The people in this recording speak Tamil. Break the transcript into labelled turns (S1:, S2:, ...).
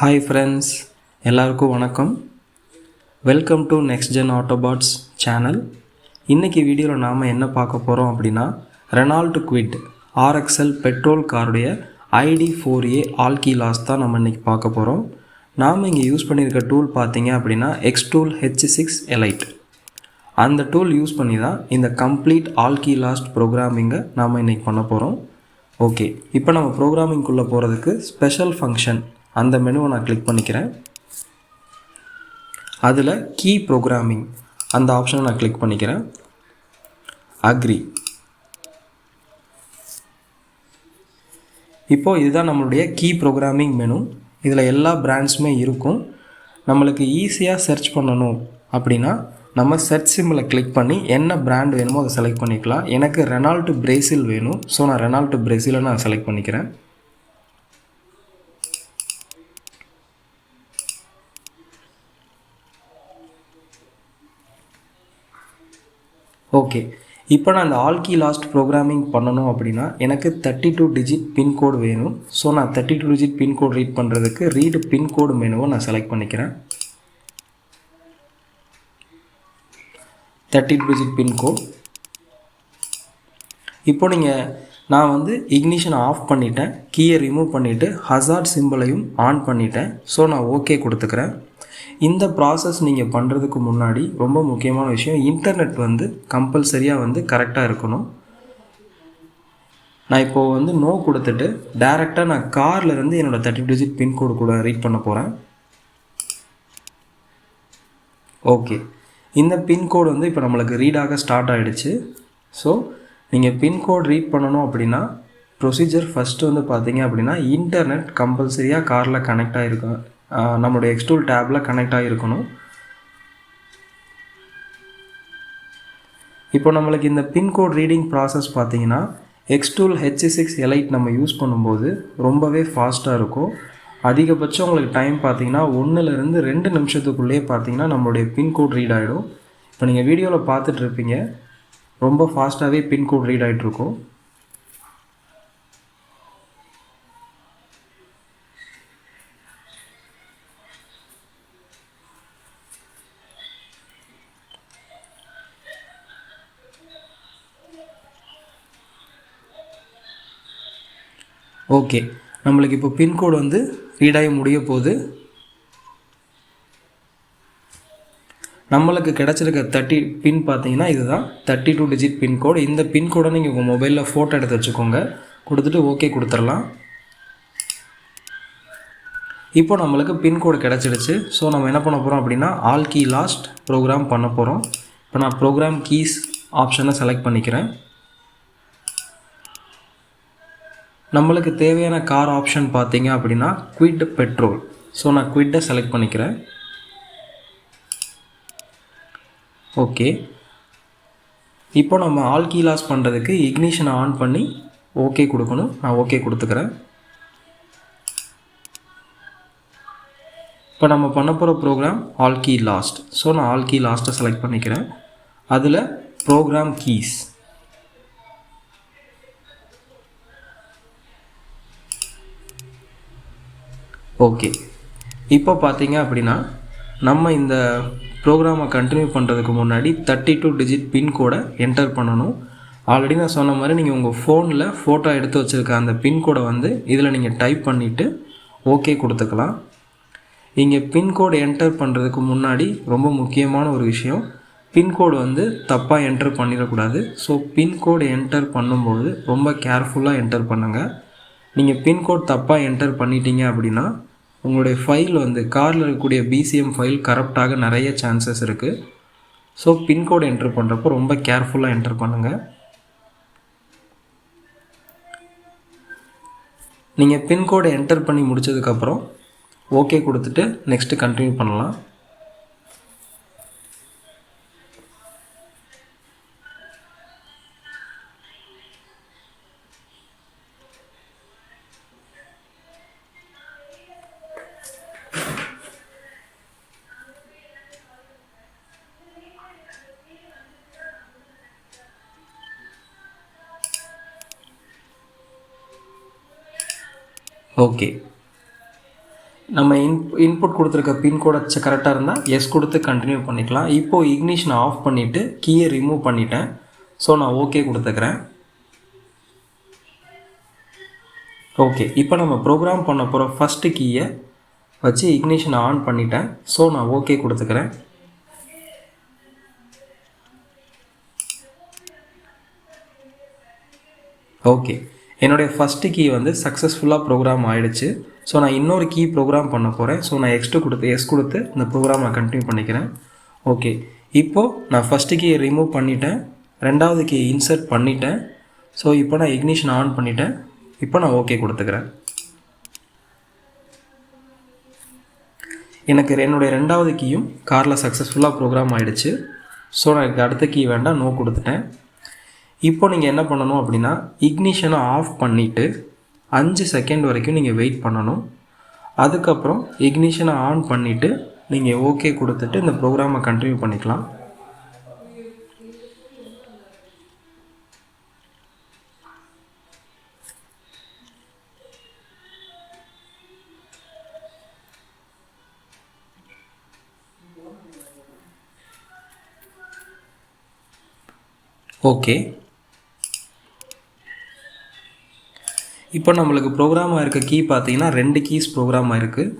S1: Hi friends, எல்லாருக்கும் வணக்கம். Welcome to nexgenautobots channel. இன்னைக்கு வீடியோவில் நாம் என்ன பார்க்க போகிறோம் அப்படின்னா Renault Kwid RXL பெட்ரோல் காருடைய ID4A ஆல்கி லாஸ் தான் நம்ம இன்றைக்கி பார்க்க போகிறோம். நாம் இங்கே யூஸ் பண்ணியிருக்க டூல் பார்த்தீங்க அப்படின்னா Xtool H6 Elite. அந்த டூல் யூஸ் பண்ணி தான் இந்த கம்ப்ளீட் ஆல்கி லாஸ்ட் ப்ரோக்ராமிங்கை நாம் இன்றைக்கி பண்ண போகிறோம். ஓகே, இப்போ நம்ம ப்ரோக்ராமிங்குள்ளே போகிறதுக்கு ஸ்பெஷல் ஃபங்க்ஷன் அந்த மெனுவை நான் கிளிக் பண்ணிக்கிறேன். அதில் கீ ப்ரோக்ராமிங் அந்த ஆப்ஷனை நான் கிளிக் பண்ணிக்கிறேன். அக்ரி. இப்போது இதுதான் நம்மளுடைய கீ ப்ரோக்ராமிங் மெனு. இதில் எல்லா பிராண்ட்ஸுமே இருக்கும். நம்மளுக்கு ஈஸியாக சர்ச் பண்ணணும் அப்படின்னா நம்ம சர்ச் சிம்பிளை கிளிக் பண்ணி என்ன பிராண்ட் வேணுமோ அதை செலக்ட் பண்ணிக்கலாம். எனக்கு ரெனால்ட் பிரேசில் வேணும், ஸோ நான் ரெனால்ட் பிரேசிலை நான் செலக்ட் பண்ணிக்கிறேன். ஓகே, இப்போ நான் இந்த ஆல்கி லாஸ்ட் ப்ரோக்ராமிங் பண்ணணும் அப்படின்னா எனக்கு 32 டிஜிட் பின்கோடு வேணும். ஸோ நான் 32 டிஜிட் பின்கோடு ரீட் பண்ணுறதுக்கு ரீடு பின்கோடு மெனுவை நான் செலக்ட் பண்ணிக்கிறேன். 32 டிஜிட் பின்கோட். இப்போ நான் இக்னிஷன் ஆஃப் பண்ணிட்டேன், கீயை ரிமூவ் பண்ணிவிட்டு ஹசார்ட் சிம்பிளையும் ஆன் பண்ணிட்டேன். ஸோ நான் ஓகே கொடுத்துக்கிறேன். இந்த ப்ராசஸ் நீங்கள் பண்ணுறதுக்கு முன்னாடி ரொம்ப முக்கியமான விஷயம், இன்டர்நெட் கம்பல்சரியாக கரெக்டாக இருக்கணும். நான் இப்போது நோ கொடுத்துட்டு டைரெக்டாக நான் கார்லேருந்து என்னோடய 32 டிஜிட் பின்கோடு கூட ரீட் பண்ண போகிறேன். ஓகே, இந்த பின்கோடு இப்போ நம்மளுக்கு ரீடாக ஸ்டார்ட் ஆகிடுச்சு. ஸோ நீங்கள் பின்கோடு ரீட் பண்ணணும் அப்படின்னா ப்ரொசீஜர் ஃபஸ்ட்டு பார்த்தீங்க அப்படின்னா இன்டர்நெட் கம்பல்சரியாக காரில் கனெக்ட் ஆகிருக்கும், நம்மளுடைய Xtool டேப்பில் கனெக்ட் ஆகிருக்கணும். இப்போ நம்மளுக்கு இந்த பின்கோட் ரீடிங் ப்ராசஸ் பார்த்தீங்கன்னா Xtool H6 Elite நம்ம யூஸ் பண்ணும்போது ரொம்பவே ஃபாஸ்ட்டாக இருக்கும். அதிகபட்சம் உங்களுக்கு டைம் பார்த்தீங்கன்னா 1லேருந்து 2 நிமிஷத்துக்குள்ளேயே பார்த்தீங்கன்னா நம்மளுடைய பின்கோட் ரீட் ஆகிடும். இப்போ நீங்கள் வீடியோவில் பார்த்துட்ருப்பீங்க, ரொம்ப ஃபாஸ்ட்டாகவே பின்கோட் ரீட் ஆகிட்ருக்கும். ஓகே, நம்மளுக்கு இப்போ பின்கோடு ரீடாகி முடிய போகுது. நம்மளுக்கு கிடச்சிருக்க 30 பின் பார்த்தீங்கன்னா இதுதான் 32 டிஜிட் பின்கோடு. இந்த பின்கோடை நீங்கள் உங்கள் மொபைலில் ஃபோட்டோ எடுத்து வச்சுக்கோங்க, கொடுத்துட்டு ஓகே கொடுத்துடலாம். இப்போ நம்மளுக்கு பின்கோடு கிடச்சிடுச்சு. ஸோ நம்ம என்ன பண்ண போகிறோம் அப்படின்னா ஆல்கி லாஸ்ட் ப்ரோக்ராம் பண்ண போகிறோம். இப்போ நான் ப்ரோக்ராம் கீஸ் ஆப்ஷனை செலக்ட் பண்ணிக்கிறேன். நம்மளுக்கு தேவையான கார் ஆப்ஷன் பார்த்தீங்க அப்படின்னா குவிட் பெட்ரோல். ஸோ நான் குவிட்டை செலக்ட் பண்ணிக்கிறேன். ஓகே, இப்போ நம்ம ஆல்கி லாஸ் பண்ணுறதுக்கு இக்னிஷனை ஆன் பண்ணி ஓகே கொடுக்கணும். நான் ஓகே கொடுத்துக்கிறேன். இப்போ நம்ம பண்ண போகிற ப்ரோக்ராம் ஆல்கி லாஸ்ட். ஸோ நான் ஆல்கி லாஸ்ட்டை செலக்ட் பண்ணிக்கிறேன். அதில் ப்ரோக்ராம் கீஸ். ஓகே, இப்போ பார்த்தீங்க அப்படின்னா நம்ம இந்த ப்ரோக்ராமை கண்டினியூ பண்ணுறதுக்கு முன்னாடி 32 டிஜிட் பின்கோடை என்டர் பண்ணணும். ஆல்ரெடி நான் சொன்ன மாதிரி நீங்கள் உங்கள் ஃபோனில் ஃபோட்டோ எடுத்து வச்சுருக்க அந்த பின்கோடை இதில் நீங்கள் டைப் பண்ணிவிட்டு ஓகே கொடுத்துக்கலாம். இங்கே பின்கோடு என்டர் பண்ணுறதுக்கு முன்னாடி ரொம்ப முக்கியமான ஒரு விஷயம், பின்கோடு தப்பாக என்டர் பண்ணிடக்கூடாது. ஸோ பின்கோடு என்டர் பண்ணும்போது ரொம்ப கேர்ஃபுல்லாக என்டர் பண்ணுங்கள். நீங்கள் பின்கோட் தப்பாக என்டர் பண்ணிட்டீங்க அப்படின்னா உங்களுடைய ஃபைல் காரில் இருக்கக்கூடிய பிசிஎம் ஃபைல் கரப்டாக நிறைய சான்சஸ் இருக்குது. ஸோ பின்கோடு என்டர் பண்ணுறப்போ ரொம்ப கேர்ஃபுல்லாக என்டர் பண்ணுங்கள். நீங்கள் பின்கோடு என்டர் பண்ணி முடித்ததுக்கப்புறம் ஓகே கொடுத்துட்டு நெக்ஸ்ட்டு கண்டினியூ பண்ணலாம். ஓகே, நம்ம இன்புட் கொடுத்துருக்க பின்கோடை கரெக்டாக இருந்தால் எஸ் கொடுத்து கண்டினியூ பண்ணிக்கலாம். இப்போது இக்னிஷனை ஆஃப் பண்ணிவிட்டு கீயை ரிமூவ் பண்ணிட்டேன். ஸோ நான் ஓகே கொடுத்துக்கிறேன். ஓகே, இப்போ நம்ம ப்ரோக்ராம் பண்ண போகிற ஃபஸ்ட்டு கீயை வச்சு இக்னிஷனை ஆன் பண்ணிட்டேன். ஸோ நான் ஓகே கொடுத்துக்கிறேன். ஓகே, என்னுடைய ஃபஸ்ட்டு கீ வந்து சக்ஸஸ்ஃபுல்லாக ப்ரோக்ராம் ஆகிடுச்சு. ஸோ நான் இன்னொரு கீ ப்ரோக்ராம் பண்ண போகிறேன். ஸோ நான் எஸ் கொடுத்து இந்த ப்ரோக்ராம் நான் கண்டினியூ பண்ணிக்கிறேன். ஓகே, இப்போது நான் ஃபஸ்ட்டு கீயை ரிமூவ் பண்ணிட்டேன், ரெண்டாவது கீயை இன்சர்ட் பண்ணிட்டேன். ஸோ இப்போ நான் இக்னிஷன் ஆன் பண்ணிட்டேன். இப்போ நான் ஓகே கொடுத்துக்கிறேன். எனக்கு என்னுடைய ரெண்டாவது கீயும் காரில் சக்ஸஸ்ஃபுல்லாக ப்ரோக்ராம் ஆகிடுச்சு. ஸோ நான் எனக்கு அடுத்த கீ வேண்டாம், நோ கொடுத்துட்டேன். இப்போ நீங்கள் என்ன பண்ணணும் அப்படின்னா, இக்னிஷனை ஆஃப் பண்ணிவிட்டு 5 செகண்ட் வரைக்கும் நீங்கள் வெயிட் பண்ணணும். அதுக்கப்புறம் இக்னிஷனை ஆன் பண்ணிவிட்டு நீங்கள் ஓகே கொடுத்துட்டு இந்த ப்ரோக்ராமை கண்டினியூ பண்ணிக்கலாம். ஓகே, இப்போ நம்மளுக்கு ப்ரோக்ராமாக இருக்க கீ பார்த்தீங்கன்னா 2 கீஸ் ப்ரோக்ராமாக இருக்குது.